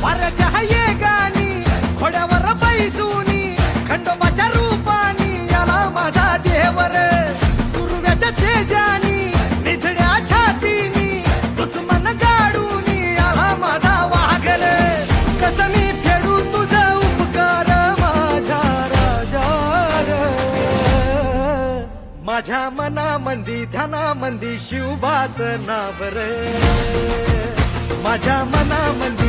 वाऱ्याच्या ये गाणी घोड्यावर बैसूनी खंडोबाच्या रूपानी याला माझा देवर सुरव्याच्या तेजानी निधड्या छातीनी दुश्मन गाडूनी याला माझा वाघर कसं मी फेडू तुझा उपकार माझ्या राजा माझ्या मनामंदी ध्यानामंदी शिवबाचं नाव रे माझ्या मनामंदी